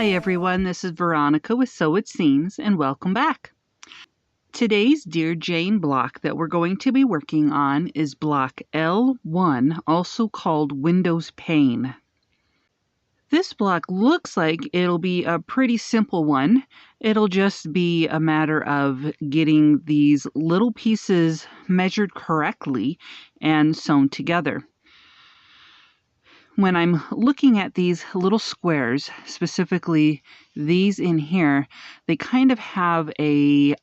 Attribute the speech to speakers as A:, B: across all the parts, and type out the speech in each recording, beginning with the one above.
A: Hi everyone, this is Veronica with Sew It Seams, and welcome back. Today's Dear Jane block that we're going to be working on is block L-1, also called Windows Pane. This block looks like it'll be a pretty simple one. It'll just be a matter of getting these little pieces measured correctly and sewn together. When I'm looking at these little squares, specifically these in here, they kind of have a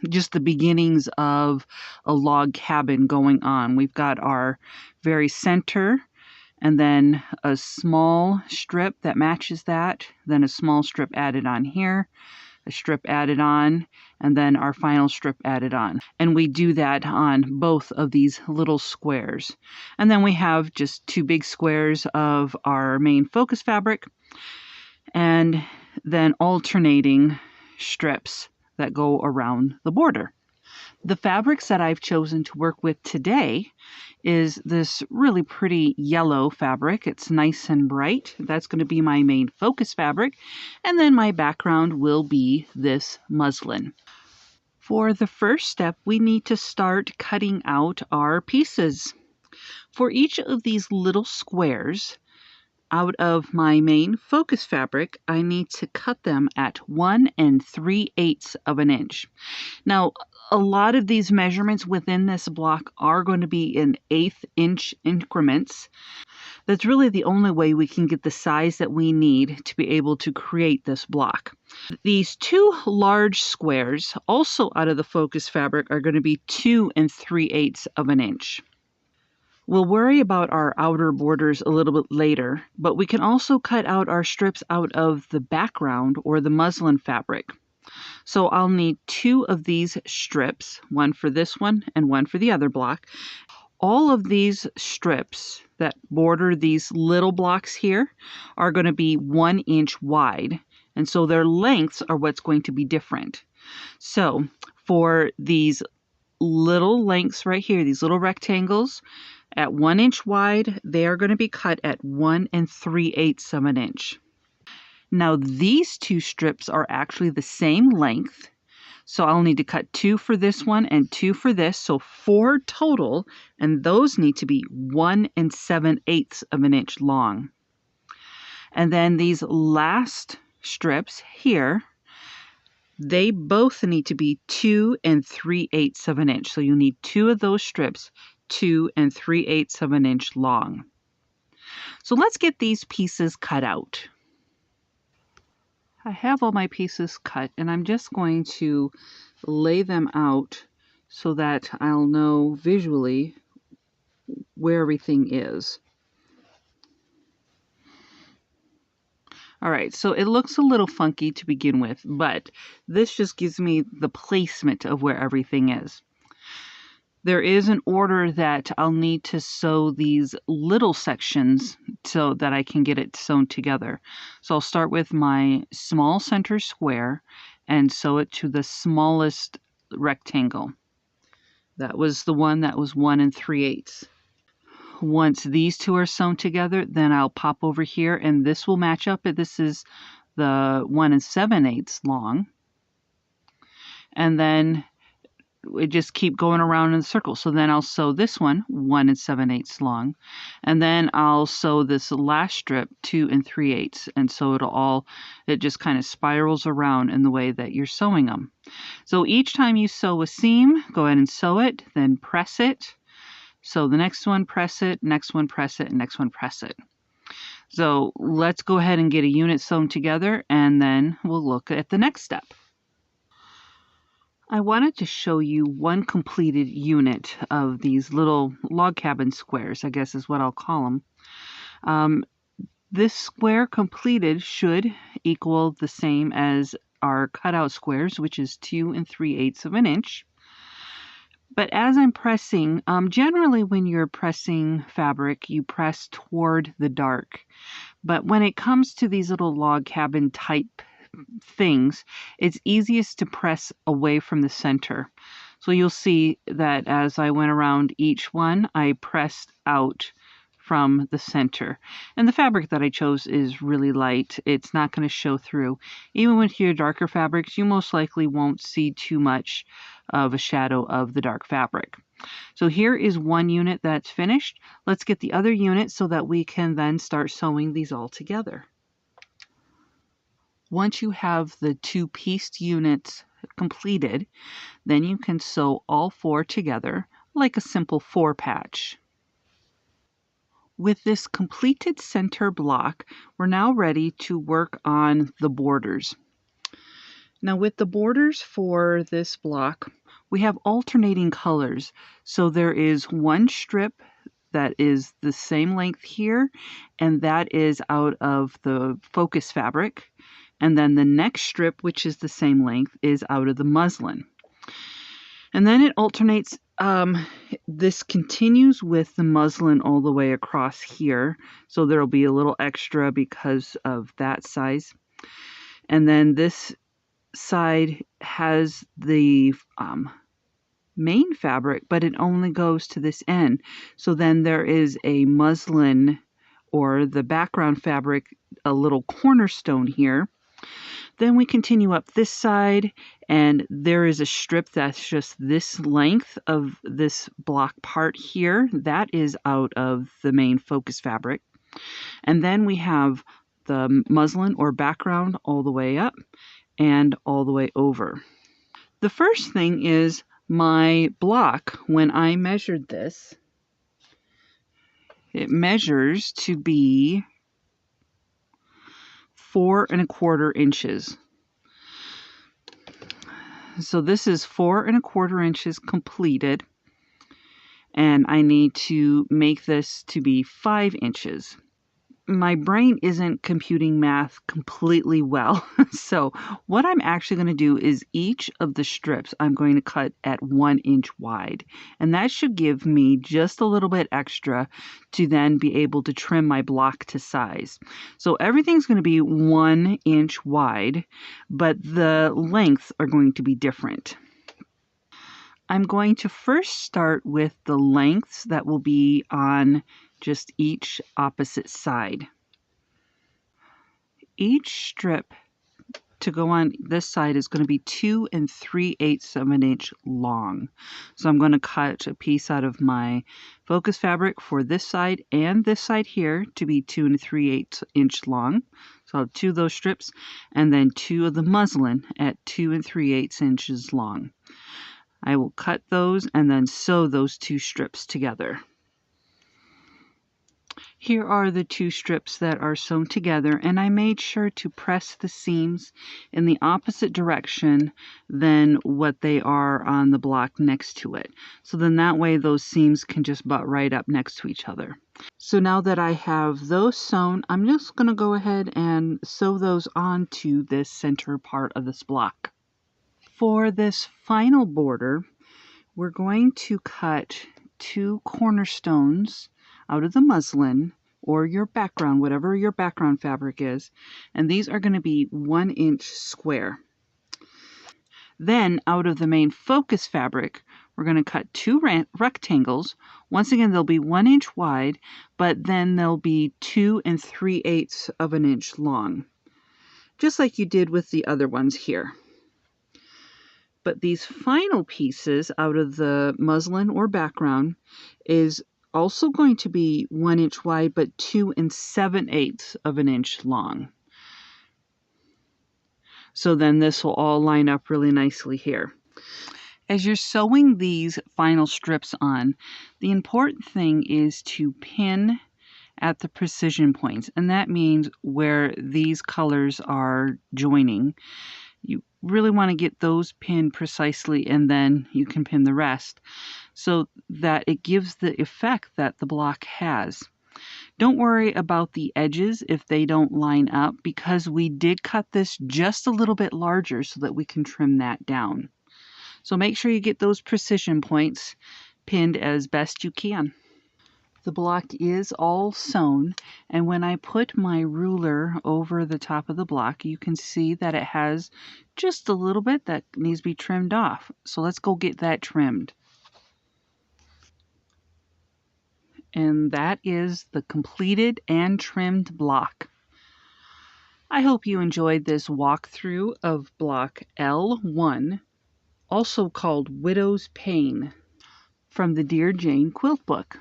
A: just the beginnings of a log cabin going on. We've got our very center, and then a small strip that matches that, then a small strip added on here, a strip added on, and then our final strip added on. And we do that on both of these little squares. And then we have just two big squares of our main focus fabric, and then alternating strips that go around the border. The fabrics that I've chosen to work with today is this really pretty yellow fabric. It's nice and bright. That's going to be my main focus fabric. And then my background will be this muslin. For the first step, we need to start cutting out our pieces. For each of these little squares, out of my main focus fabric, I need to cut them at 1 3/8 of an inch. Now, a lot of these measurements within this block are going to be in 1/8 inch increments. That's really the only way we can get the size that we need to be able to create this block. These two large squares, also out of the focus fabric, are going to be 2 3/8 of an inch. We'll worry about our outer borders a little bit later, but we can also cut out our strips out of the background or the muslin fabric. So I'll need 2 of these strips, one for this one and one for the other block. All of these strips that border these little blocks here are going to be 1 inch wide, and so their lengths are what's going to be different. So for these little lengths right here, these little rectangles, at 1 inch wide, they are going to be cut at 1 3/8 of an inch. Now these two strips are actually the same length, so I'll need to cut 2 for this one and 2 for this, so 4 total, and those need to be 1 7/8 of an inch long. And then these last strips here, they both need to be 2 3/8 of an inch, so you need 2 of those strips 2 3/8 of an inch long. So let's get these pieces cut out. I have all my pieces cut, and I'm just going to lay them out so that I'll know visually where everything is. All right, so it looks a little funky to begin with, but this just gives me the placement of where everything is. There is an order that I'll need to sew these little sections so that I can get it sewn together. So I'll start with my small center square and sew it to the smallest rectangle. That was the one that was 1 3/8. Once these two are sewn together, then I'll pop over here, and this will match up. This is the 1 7/8 long. And then we just keep going around in the circle. So then I'll sew this one 1 7/8 long, and then I'll sew this last strip 2 3/8, and so it just kind of spirals around in the way that you're sewing them. So each time you sew a seam, go ahead and sew it, then press it. So the next one, press it, next one, press it, and next one, press it. So let's go ahead and get a unit sewn together, and then we'll look at the next step. I wanted to show you one completed unit of these little log cabin squares, I guess is what I'll call them. This square completed should equal the same as our cutout squares, which is 2 3/8 of an inch. But as I'm pressing, generally when you're pressing fabric, you press toward the dark. But when it comes to these little log cabin type things, it's easiest to press away from the center. So you'll see that as I went around each one, I pressed out from the center. And the fabric that I chose is really light. It's not going to show through. Even with your darker fabrics, you most likely won't see too much of a shadow of the dark fabric. So here is one unit that's finished. Let's get the other unit so that we can then start sewing these all together. Once you have the two pieced units completed, then you can sew all four together like a simple four patch. With this completed center block, we're now ready to work on the borders. Now with the borders for this block, we have alternating colors. So there is one strip that is the same length here, and that is out of the focus fabric. And then the next strip, which is the same length, is out of the muslin. And then it alternates. This continues with the muslin all the way across here. So there'll be a little extra because of that size. And then this side has the main fabric, but it only goes to this end. So then there is a muslin or the background fabric, a little cornerstone here. Then we continue up this side, and there is a strip that's just this length of this block part here. That is out of the main focus fabric. And then we have the muslin or background all the way up and all the way over. The first thing is my block. When I measured this, it measures to be 4 1/4 inches. So this is 4 1/4 inches completed, and I need to make this to be 5 inches. My brain isn't computing math completely well, so what I'm actually going to do is each of the strips I'm going to cut at 1 inch wide, and that should give me just a little bit extra to then be able to trim my block to size. So everything's going to be 1 inch wide, but the lengths are going to be different. I'm going to first start with the lengths that will be on just each opposite side. Each strip to go on this side is going to be 2 3/8 of an inch long. So I'm going to cut a piece out of my focus fabric for this side and this side here to be 2 3/8 inch long. So I'll have 2 of those strips, and then 2 of the muslin at 2 3/8 inches long. I will cut those and then sew those 2 strips together. Here are the 2 strips that are sewn together, and I made sure to press the seams in the opposite direction than what they are on the block next to it. So then that way those seams can just butt right up next to each other. So now that I have those sewn, I'm just going to go ahead and sew those onto this center part of this block. For this final border, we're going to cut 2 cornerstones out of the muslin or your background, whatever your background fabric is, and these are going to be 1 inch square. Then out of the main focus fabric, we're going to cut 2 rectangles. Once again, they'll be 1 inch wide, but then they'll be 2 3/8 of an inch long, just like you did with the other ones here. But these final pieces out of the muslin or background is also going to be 1 inch wide, but 2 7/8 of an inch long. So then this will all line up really nicely here. As you're sewing these final strips on, the important thing is to pin at the precision points, and that means where these colors are joining. You really want to get those pinned precisely, and then you can pin the rest so that it gives the effect that the block has. Don't worry about the edges if they don't line up, because we did cut this just a little bit larger so that we can trim that down. So make sure you get those precision points pinned as best you can. The block is all sewn, and when I put my ruler over the top of the block, you can see that it has just a little bit that needs to be trimmed off. So let's go get that trimmed. And that is the completed and trimmed block. I hope you enjoyed this walkthrough of block L-1, also called Widow's Pain, from the Dear Jane quilt book.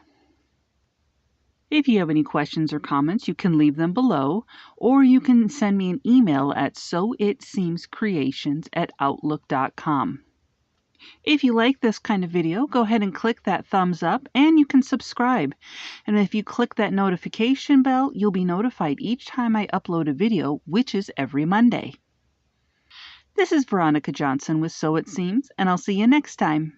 A: If you have any questions or comments, you can leave them below, or you can send me an email at soitseemscreations@outlook.com. If you like this kind of video, go ahead and click that thumbs up, and you can subscribe. And if you click that notification bell, you'll be notified each time I upload a video, which is every Monday. This is Veronica Johnson with Sew It Seems, and I'll see you next time.